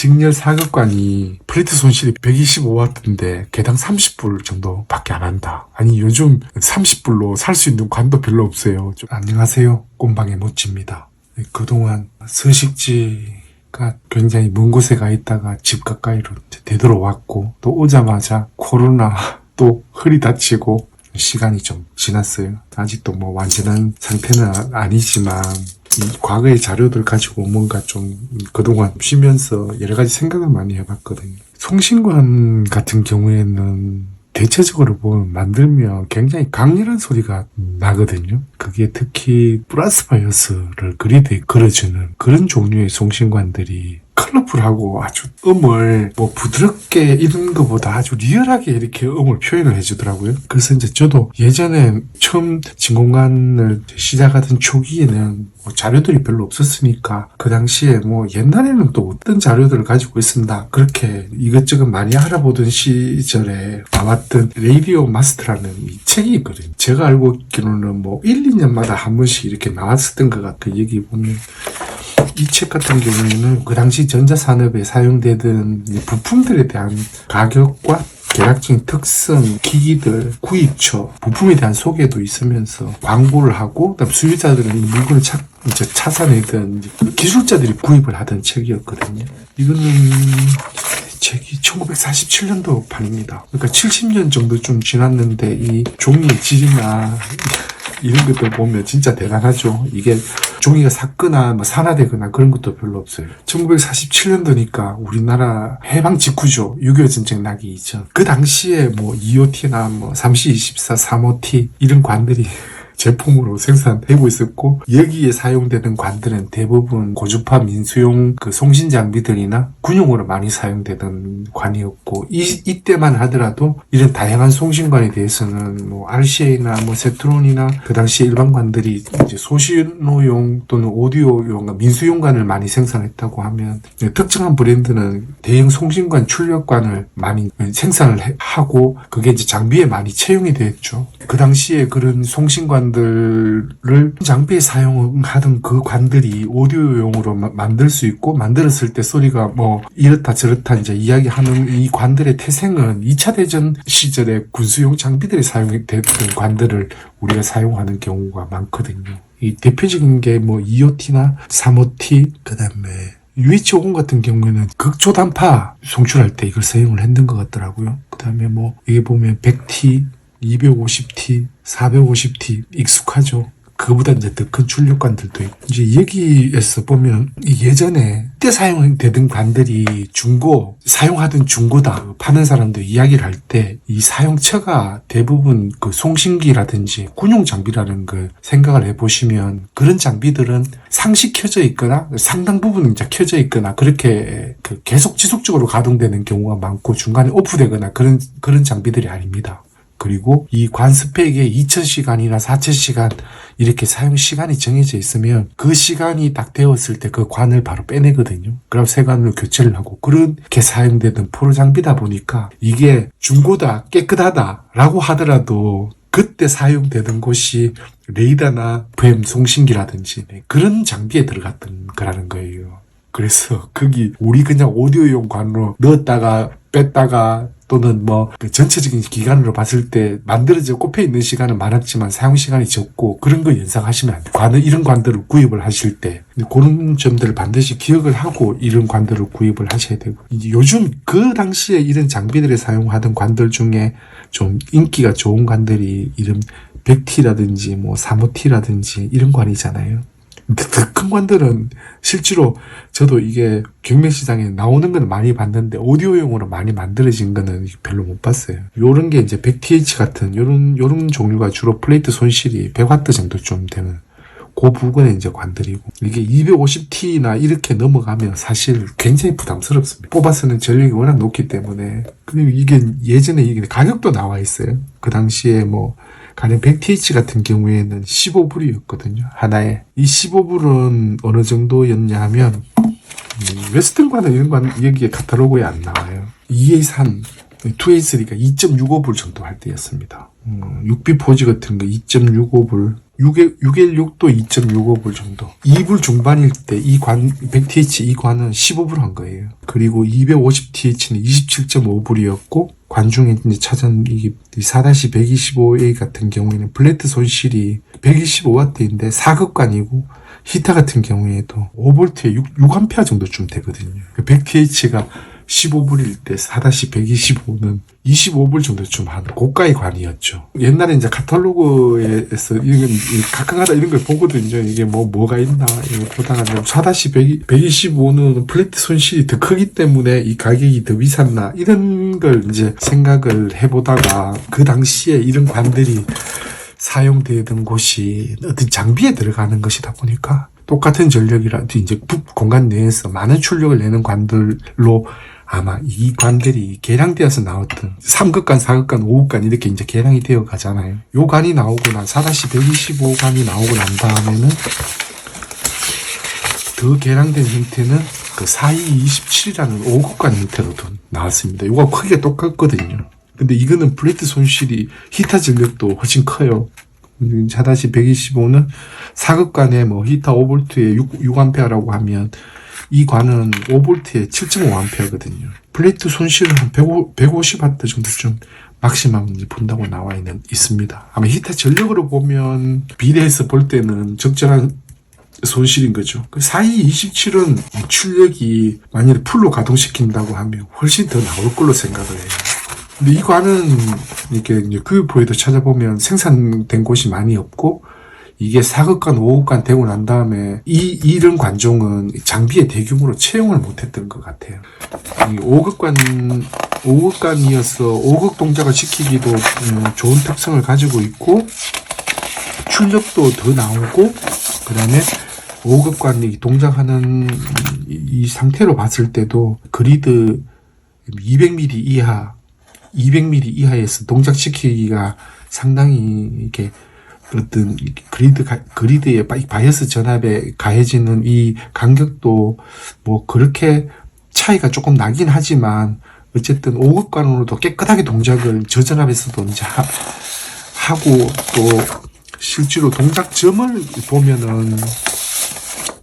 직렬 사격관이 플레이트 손실이 125W인데 개당 30불 정도밖에 안 한다. 아니 요즘 30불로 살 수 있는 관도 별로 없어요. 안녕하세요. 꼼방의 모찌입니다. 그동안 서식지가 굉장히 먼 곳에 가 있다가 집 가까이로 되돌아왔고, 또 오자마자 코로나 또 허리 다치고 시간이 좀 지났어요. 아직도 뭐 완전한 상태는 아니지만 이 과거의 자료들 가지고 뭔가 좀 그동안 쉬면서 여러 가지 생각을 많이 해봤거든요. 송신관 같은 경우에는 대체적으로 보면 만들면 굉장히 강렬한 소리가 나거든요. 그게 특히 브라스바이어스를 그리드에 걸어주는 그런 종류의 송신관들이 컬러풀하고 아주 음을 뭐 부드럽게 이런 것보다 아주 리얼하게 이렇게 음을 표현을 해주더라고요. 그래서 이제 저도 예전에 처음 진공관을 시작하던 초기에는 뭐 자료들이 별로 없었으니까 그 당시에 뭐 옛날에는 또 어떤 자료들을 가지고 있습니다. 그렇게 이것저것 많이 알아보던 시절에 나왔던 레이디오 마스터라는 이 책이 있거든요. 제가 알고 있기로는 뭐 1, 2년마다 한 번씩 이렇게 나왔었던 것 같아요. 여기 보면 이 책 같은 경우에는 그 당시 전자산업에 사용되던 부품들에 대한 가격과 계략적인 특성, 기기들, 구입처, 부품에 대한 소개도 있으면서 광고를 하고, 그다음 소유자들은 이 물건을 찾아내던 기술자들이 구입을 하던 책이었거든요. 이거는 책이 1947년도 판입니다. 그러니까 70년 정도 좀 지났는데 이 종이의 질이나 이런 것들 보면 진짜 대단하죠. 이게 종이가 삭거나 뭐 산화되거나 그런 것도 별로 없어요. 1947년도니까 우리나라 해방 직후죠. 6.25 전쟁 나기 이전. 그 당시에 뭐 2호T나 뭐 3C24, 3호T 이런 관들이 제품으로 생산되고 있었고, 여기에 사용되는 관들은 대부분 고주파 민수용 그 송신 장비들이나 군용으로 많이 사용되던 관이었고, 이때만 하더라도 이런 다양한 송신관에 대해서는 뭐 RCA나 뭐 세트론이나 그 당시 일반 관들이 이제 소신호용 또는 오디오용, 민수용관을 많이 생산했다고 하면, 특정한 브랜드는 대형 송신관 출력관을 많이 생산을 하고, 그게 이제 장비에 많이 채용이 됐죠. 그 당시에 그런 송신관 들을 장비에 사용하던 그 관들이 오디오용으로 만들 수 있고, 만들었을 때 소리가 뭐 이렇다 저렇다 이제 이야기하는 이 관들의 태생은 2차 대전 시절에 군수용 장비들이 사용됐던 관들을 우리가 사용하는 경우가 많거든요. 이 대표적인 게 뭐 2호T나 3호T, 그 다음에 UH50 같은 경우에는 극초단파 송출할 때 이걸 사용을 했는 것 같더라고요. 그 다음에 뭐 이게 보면 100T, 250T, 450T 익숙하죠. 그거보다 이제 더 큰 출력관들도 있고, 이제 여기에서 보면 예전에 그때 사용되던 관들이 사용하던 중고다 파는 사람들 이야기를 할 때 이 사용처가 대부분 그 송신기라든지 군용 장비라는 걸 생각을 해보시면, 그런 장비들은 상시 켜져 있거나 상당 부분 이제 켜져 있거나 그렇게 계속 지속적으로 가동되는 경우가 많고, 중간에 오프되거나 그런 장비들이 아닙니다. 그리고 이 관 스펙에 2000시간이나 4000시간 이렇게 사용 시간이 정해져 있으면 그 시간이 딱 되었을 때 그 관을 바로 빼내거든요. 그럼 새 관으로 교체를 하고, 그렇게 사용되던 프로 장비다 보니까 이게 중고다, 깨끗하다 라고 하더라도 그때 사용되던 곳이 레이더나 FM 송신기라든지 그런 장비에 들어갔던 거라는 거예요. 그래서 거기 우리 그냥 오디오용 관으로 넣었다가 뺐다가 또는 뭐 전체적인 기간으로 봤을 때 만들어져 꼽혀 있는 시간은 많았지만 사용 시간이 적고, 그런 거 연상하시면 안 돼요. 이런 관들을 구입을 하실 때 그런 점들을 반드시 기억을 하고 이런 관들을 구입을 하셔야 되고, 요즘 그 당시에 이런 장비들에 사용하던 관들 중에 좀 인기가 좋은 관들이 이런 100T라든지 뭐 3호T라든지 이런 관이잖아요. 더 큰 관들은 실제로 저도 이게 경매시장에 나오는 건 많이 봤는데 오디오용으로 많이 만들어진 거는 별로 못 봤어요. 요런 게 이제 100TH 같은 요런 종류가 주로 플레이트 손실이 100W 정도 좀 되는 그 부근에 이제 관들이고, 이게 250T나 이렇게 넘어가면 사실 굉장히 부담스럽습니다. 뽑아쓰는 전력이 워낙 높기 때문에. 그리고 이게 예전에 이게 가격도 나와 있어요. 그 당시에 뭐 가령 100TH 같은 경우에는 15불이었거든요. 하나에. 이 15불은 어느 정도였냐 하면 웨스턴관은 이런 관 여기에 카탈로그에 안 나와요. EA3 2A3가 2.65불 정도 할 때였습니다. 6B 포지 같은 거 2.65불, 6L6도 2.65불 정도. 2불 중반일 때 이 100TH 이 관은 15불 한 거예요. 그리고 250TH는 27.5불이었고, 관 중에 이제 찾은 이 4-125A 같은 경우에는 블레드 손실이 125W인데 4극관이고, 히터 같은 경우에도 5V에 6A 정도쯤 되거든요. 100TH가 15불일 때 4-125는 25불 정도쯤 한 고가의 관이었죠. 옛날에 이제 카탈로그에서 이건 각각하다 이런 걸 보거든요. 이게 뭐가 있나 이거 보다가 4-125는 플레이트 손실이 더 크기 때문에 이 가격이 더 비쌌나 이런 걸 이제 생각을 해보다가 그 당시에 이런 관들이 사용되던 곳이 어떤 장비에 들어가는 것이다 보니까 똑같은 전력이라도 이제 공간 내에서 많은 출력을 내는 관들로 아마 이 관들이 개량되어서 나왔던 3극관, 4극관, 5극관 이렇게 이제 개량이 되어 가잖아요. 요 관이 나오고 난 4-125관이 나오고 난 다음에는 더 개량된 형태는 그 4227이라는 5극관 형태로도 나왔습니다. 요거 크기가 똑같거든요. 근데 이거는 플레이트 손실이 히터 전력도 훨씬 커요. 4-125는 4극관에 뭐 히터 5V에 6A라고 하면 이 관은 5V에 7.5A거든요. 플레이트 손실은 한 150W 정도쯤 막시멈 본다고 나와 있습니다. 아마 히터 전력으로 보면 비례해서 볼 때는 적절한 손실인 거죠. 4227은 출력이 만약에 풀로 가동시킨다고 하면 훨씬 더 나올 걸로 생각을 해요. 근데 이 관은 이렇게 교육부에도 찾아보면 생산된 곳이 많이 없고 이게 4극관, 5극관 되고 난 다음에 이런 관종은 장비에 대규모로 채용을 못했던 것 같아요. 이 5극관이어서 5극 동작을 시키기도 좋은 특성을 가지고 있고 출력도 더 나오고 그 다음에 5극관이 동작하는 이 상태로 봤을 때도 그리드 200mm 이하에서 동작시키기가 상당히 이렇게 어떤 그리드의 바이어스 전압에 가해지는 이 간격도 뭐 그렇게 차이가 조금 나긴 하지만 어쨌든 5극관으로도 깨끗하게 동작을 저전압에서도 이제 하고 또 실제로 동작점을 보면은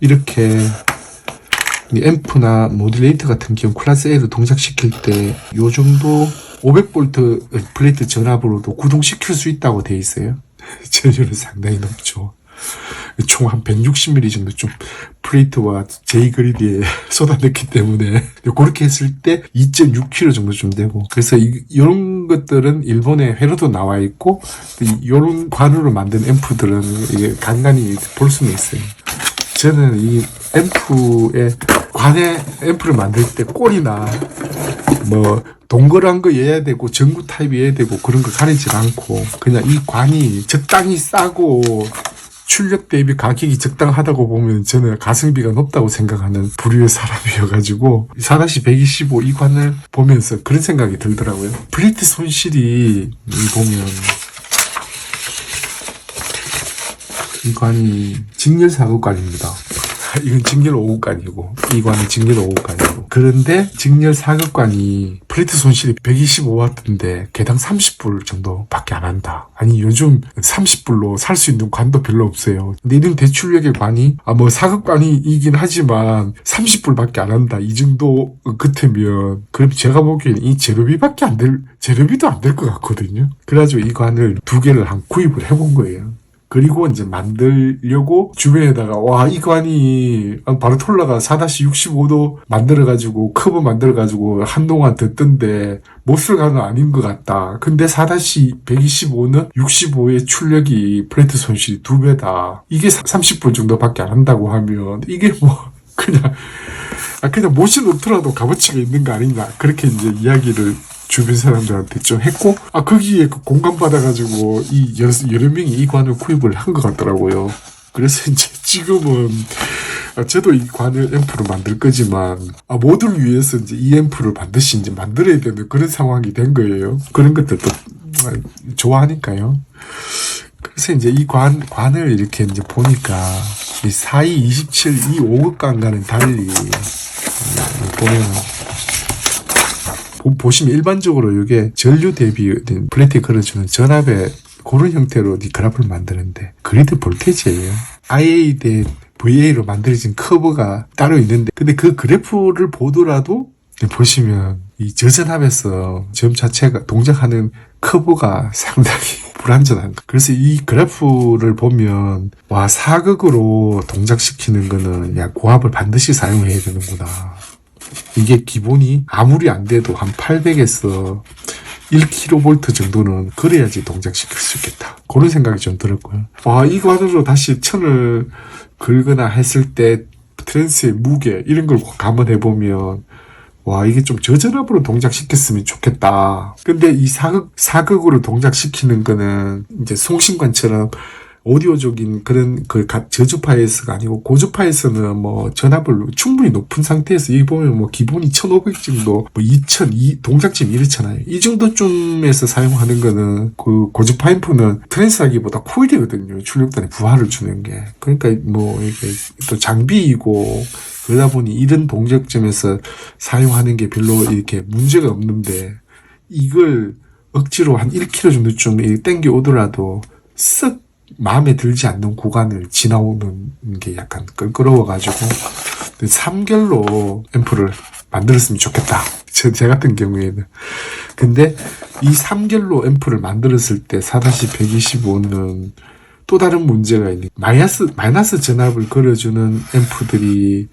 이렇게 앰프나 모듈레이터 같은 경우 클래스 A를 동작시킬 때 요 정도 500V 플레이트 전압으로도 구동시킬 수 있다고 돼 있어요. 전율은 상당히 높죠. 총 한 160mm 정도 좀 플레이트와 J-그리드에 쏟아냈기 때문에 그렇게 했을 때 2.6kg 정도 좀 되고 그래서 이런 것들은 일본의 회로도 나와 있고 이런 관으로 만든 앰프들은 이게 간간히 볼 수는 있어요. 저는 이 관에 앰프를 만들 때 꼴이나 뭐 동그란 거 해야 되고 전구 타입이어야 되고 그런 거 가리지 않고 그냥 이 관이 적당히 싸고 출력 대비 가격이 적당하다고 보면 저는 가성비가 높다고 생각하는 부류의 사람이어가지고 4-125 이 관을 보면서 그런 생각이 들더라고요. 플레이트 손실이 보면 이 관이 직렬 4극관입니다. 이건 직렬 5극관이고 이 관은 직렬 5극관이고 그런데 직렬 4극관이 플레이트 손실이 125W인데 개당 30불 정도밖에 안 한다. 아니 요즘 30불로 살 수 있는 관도 별로 없어요. 근데 이런 대출력의 관이 뭐 4극관이긴 하지만 30불밖에 안 한다. 이 정도 같으면 그럼 제가 보기엔 이 재료비도 안 될 것 같거든요. 그래가지고 이 관을 2개를 구입을 해본 거예요. 그리고 이제 만들려고 주변에다가 이 관이 바르톨라가 4-65도 만들어가지고 커브 만들어가지고 한동안 듣던데 못 쓸 관은 아닌 것 같다. 근데 4-125는 65의 출력이 플레이트 손실이 2배다. 이게 30불 정도밖에 안 한다고 하면 이게 뭐 그냥 못이 놓더라도 값어치가 있는 거 아닌가 그렇게 이제 이야기를 주변 사람들한테 좀 했고, 거기에 공감받아가지고, 여러 명이 이 관을 구입을 한 것 같더라고요. 그래서 이제 지금은, 저도 이 관을 앰프로 만들 거지만, 모두를 위해서 이제 이 앰프를 반드시 이제 만들어야 되는 그런 상황이 된 거예요. 그런 것들도 좋아하니까요. 그래서 이제 이 관을 이렇게 이제 보니까, 이 4227, 이 5극관과는 달리, 보면, 보시면 일반적으로 이게 전류 대비 플레이트에 걸어주는 전압의 그런 형태로 이 그래프를 만드는데 그리드 볼테이지예요. IA 대 VA로 만들어진 커브가 따로 있는데 근데 그 그래프를 보더라도 보시면 이 저전압에서 점 자체가 동작하는 커브가 상당히 불안전한 거. 그래서 이 그래프를 보면 와 사극으로 동작시키는 거는 야 고압을 반드시 사용해야 되는구나. 이게 기본이 아무리 안 돼도 한 800에서 1kV 정도는 그래야지 동작시킬 수 있겠다. 그런 생각이 좀 들었고요. 와, 이 관으로 다시 천을 긁거나 했을 때 트랜스의 무게 이런 걸 감안해보면 와, 이게 좀 저전압으로 동작시켰으면 좋겠다. 근데 이 사극으로 동작시키는 거는 이제 송신관처럼 오디오적인 그런 저주파에서가 아니고 고주파에서는 뭐 전압을 충분히 높은 상태에서 여기 보면 뭐 기본이 1500 정도, 뭐 2000, 동작점 이렇잖아요. 이 정도쯤에서 사용하는 거는 그 고주파 앰프는 트랜스하기보다 코일이거든요. 출력단에 부하를 주는 게. 그러니까 뭐 이게 또 장비이고 그러다 보니 이런 동작점에서 사용하는 게 별로 이렇게 문제가 없는데 이걸 억지로 한 1km 정도쯤 땡겨 오더라도 쓱 마음에 들지 않는 구간을 지나오는 게 약간 껄끄러워가지고 3결로 앰프를 만들었으면 좋겠다. 제 같은 경우에는. 근데 이 3결로 앰프를 만들었을 때 4-125는 또 다른 문제가 있는 마이너스 전압을 걸어주는 앰프들이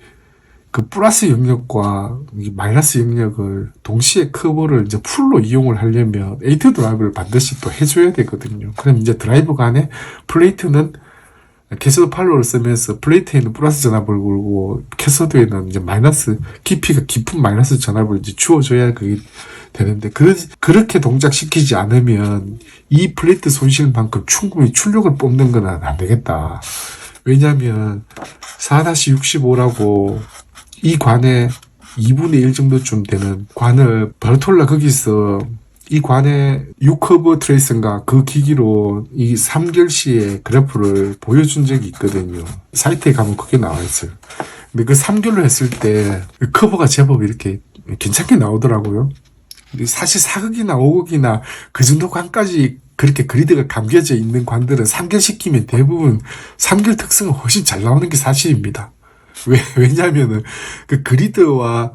그 플러스 영역과 마이너스 영역을 동시에 커버를 이제 풀로 이용을 하려면 에이트 드라이브를 반드시 또 해줘야 되거든요. 그럼 이제 드라이브 간에 플레이트는 캐서드 팔로를 쓰면서 플레이트에는 플러스 전압을 걸고 캐서드에는 이제 깊이가 깊은 마이너스 전압을 이제 주어줘야 그게 되는데 그렇게 동작시키지 않으면 이 플레이트 손실만큼 충분히 출력을 뽑는 건 안 되겠다. 왜냐하면 4-65라고 이 관의 2분의 1 정도쯤 되는 관을 바르톨라 거기서 이 관의 6커브 트레이스인가 그 기기로 이 3결시의 그래프를 보여준 적이 있거든요. 사이트에 가면 그게 나와 있어요. 근데 그 3결로 했을 때 커브가 제법 이렇게 괜찮게 나오더라고요. 사실 4극이나 5극이나 그 정도 관까지 그렇게 그리드가 감겨져 있는 관들은 3결 시키면 대부분 3결 특성은 훨씬 잘 나오는 게 사실입니다. 왜냐면은, 그 그리드와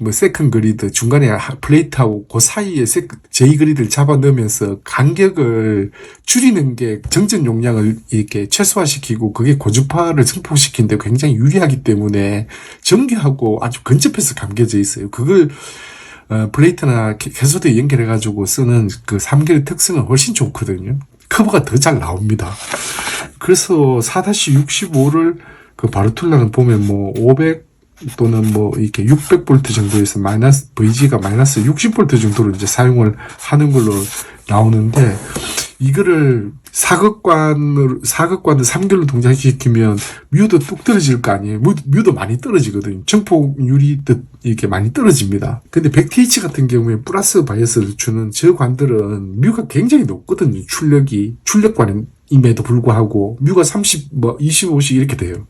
뭐 세컨 그리드, 중간에 플레이트하고 그 사이에 J 그리드를 잡아 넣으면서 간격을 줄이는 게 정전 용량을 이렇게 최소화시키고 그게 고주파를 증폭시키는데 굉장히 유리하기 때문에 전기하고 아주 근접해서 감겨져 있어요. 그걸, 플레이트나 캐소드에 연결해가지고 쓰는 그 3결의 특성은 훨씬 좋거든요. 커브가 더 잘 나옵니다. 그래서 4-65를 그 바르툴라는 보면 뭐 500 또는 뭐 이렇게 600V 정도에서 VG가 마이너스 60V 정도로 이제 사용을 하는 걸로 나오는데 이거를 사극관을 3결로 동작시키면 뮤도 뚝 떨어질 거 아니에요. 뮤도 많이 떨어지거든요. 정폭률이 이렇게 많이 떨어집니다. 근데 100TH 같은 경우에 플러스 바이어스를 주는 저 관들은 뮤가 굉장히 높거든요. 출력관임에도 불구하고 뮤가 30, 25씩 이렇게 돼요.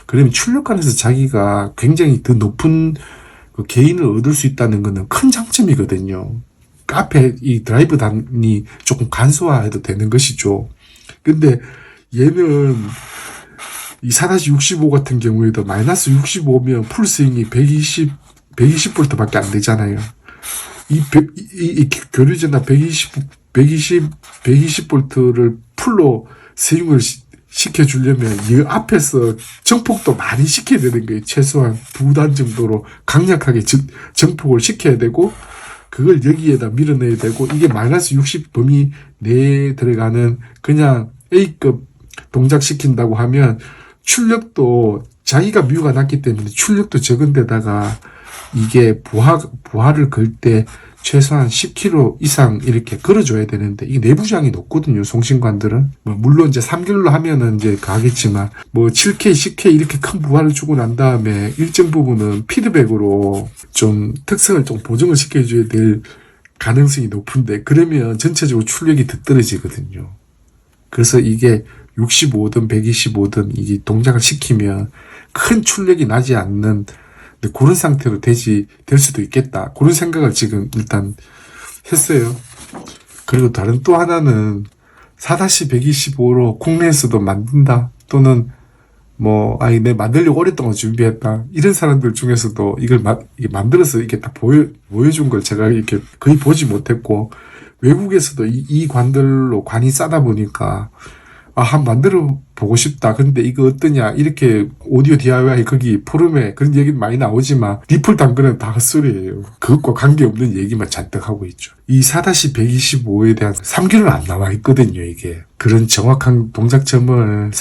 그러면 출력관에서 자기가 굉장히 더 높은 그 게인을 얻을 수 있다는 것은 큰 장점이거든요. 앞에 이 드라이브 단이 조금 간소화해도 되는 것이죠. 근데 얘는 이 4-65 같은 경우에도 마이너스 65면 풀스윙이 120V 밖에 안 되잖아요. 이 교류전압 120V를 풀로 스윙을 시켜주려면 이 앞에서 정폭도 많이 시켜야 되는 거예요. 최소한 2단 정도로 강력하게 정폭을 시켜야 되고 그걸 여기에다 밀어넣어야 되고 이게 마이너스 60 범위 내에 들어가는 그냥 A급 동작시킨다고 하면 출력도 자기가 뮤가 낮기 때문에 출력도 적은 데다가 이게 부하를 걸 때 최소한 10km 이상 이렇게 걸어줘야 되는데 이게 내부장이 높거든요. 송신관들은 물론 이제 3결로 하면은 이제 가겠지만 뭐 7K, 10K 이렇게 큰 부하를 주고 난 다음에 일정 부분은 피드백으로 좀 특성을 좀 보정을 시켜줘야 될 가능성이 높은데 그러면 전체적으로 출력이 더 떨어지거든요. 그래서 이게 65든 125든 이게 동작을 시키면 큰 출력이 나지 않는 근데 그런 상태로 될 수도 있겠다. 그런 생각을 지금 일단 했어요. 그리고 다른 또 하나는 4-125로 국내에서도 만든다. 또는 내 만들려고 오랫동안 준비했다. 이런 사람들 중에서도 이게 만들어서 이게 딱 보여준 걸 제가 이렇게 거의 보지 못했고, 외국에서도 이 관들로 관이 싸다 보니까, 한번 만들어 보고 싶다. 근데 이거 어떠냐. 이렇게 오디오 DIY 거기 포럼에 그런 얘기 많이 나오지만, 리플 단거는 다 헛소리예요. 그것과 관계없는 얘기만 잔뜩 하고 있죠. 이 4-125에 대한 3기는 안 나와 있거든요, 이게. 그런 정확한 동작점을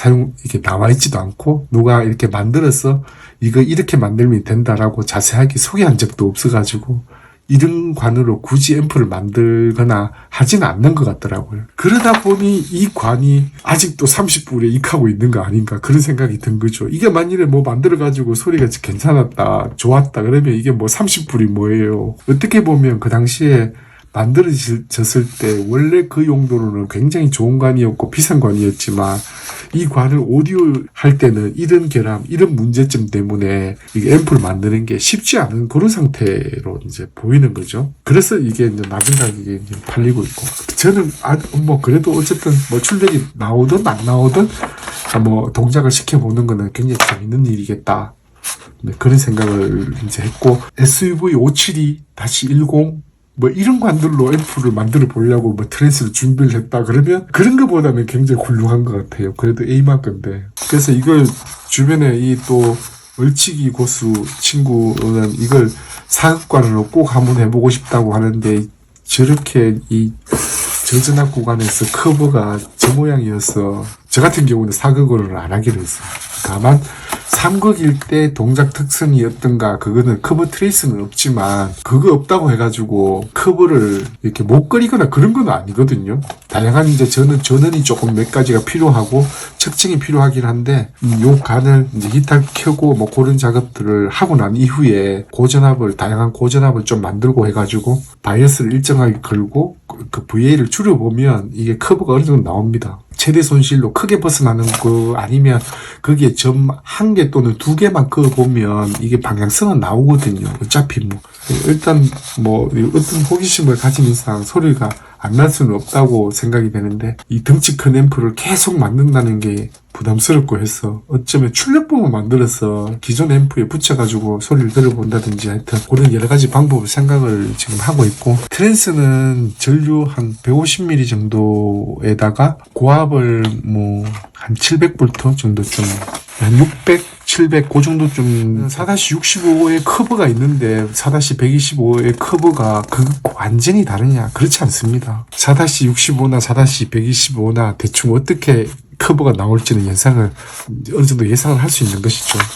이게 나와 있지도 않고, 누가 이렇게 만들어서 이거 이렇게 만들면 된다라고 자세하게 소개한 적도 없어가지고, 이런 관으로 굳이 앰프를 만들거나 하지는 않는 것 같더라고요. 그러다 보니 이 관이 아직도 30불에 익하고 있는 거 아닌가 그런 생각이 든 거죠. 이게 만일에 만들어가지고 소리가 괜찮았다, 좋았다 그러면 이게 30불이 뭐예요. 어떻게 보면 그 당시에 만들어졌을 때 원래 그 용도로는 굉장히 좋은 관이었고 비싼 관이었지만, 이 관을 오디오 할 때는 이런 결함, 이런 문제점 때문에 이게 앰프를 만드는 게 쉽지 않은 그런 상태로 이제 보이는 거죠. 그래서 이게 이제 낮은 가격에 이제 팔리고 있고, 저는 그래도 어쨌든 출력이 나오든 안 나오든 동작을 시켜보는 거는 굉장히 재밌는 일이겠다. 그런 생각을 이제 했고, SUV 572-10 이런 관들로 앰프를 만들어 보려고 트랜스를 준비를 했다 그러면 그런 것보다는 굉장히 훌륭한 것 같아요. 그래도 A만 건데. 그래서 이걸 주변에 이 또 얼치기 고수 친구는 이걸 사극관으로 꼭 한번 해보고 싶다고 하는데, 저렇게 이 저전압 구간에서 커브가 저 모양이어서 저 같은 경우는 사극으로는 안 하기로 했어요. 다만 3극일 때 동작 특성이 어떤가, 그거는 커브 트레이스는 없지만 그거 없다고 해가지고 커브를 이렇게 못 그리거나 그런 건 아니거든요. 다양한 이제 전원이 조금 몇 가지가 필요하고 측정이 필요하긴 한데, 요 간을 이제 히터 켜고 그런 작업들을 하고 난 이후에 다양한 고전압을 좀 만들고 해가지고 바이어스를 일정하게 걸고 그 VA를 줄여보면 이게 커브가 어느 정도 나옵니다. 최대 손실로 크게 벗어나는 거 아니면 거기에 점 1개 또는 2개만 그어보면 이게 방향성은 나오거든요. 어차피 일단 어떤 호기심을 가진 이상 소리가 안 날 수는 없다고 생각이 되는데, 이 덩치 큰 앰프를 계속 만든다는 게 부담스럽고 해서 어쩌면 출력부만 만들어서 기존 앰프에 붙여가지고 소리를 들어본다든지 하여튼 그런 여러 가지 방법을 생각을 지금 하고 있고, 트랜스는 전류 한 150mm 정도에다가 고압을 한 700V 정도 한 600, 700, 그 정도 4-65의 커브가 있는데 4-125의 커브가 완전히 다르냐? 그렇지 않습니다. 4-65나 4-125나 대충 어떻게 커브가 나올지는 어느 정도 예상을 할 수 있는 것이죠.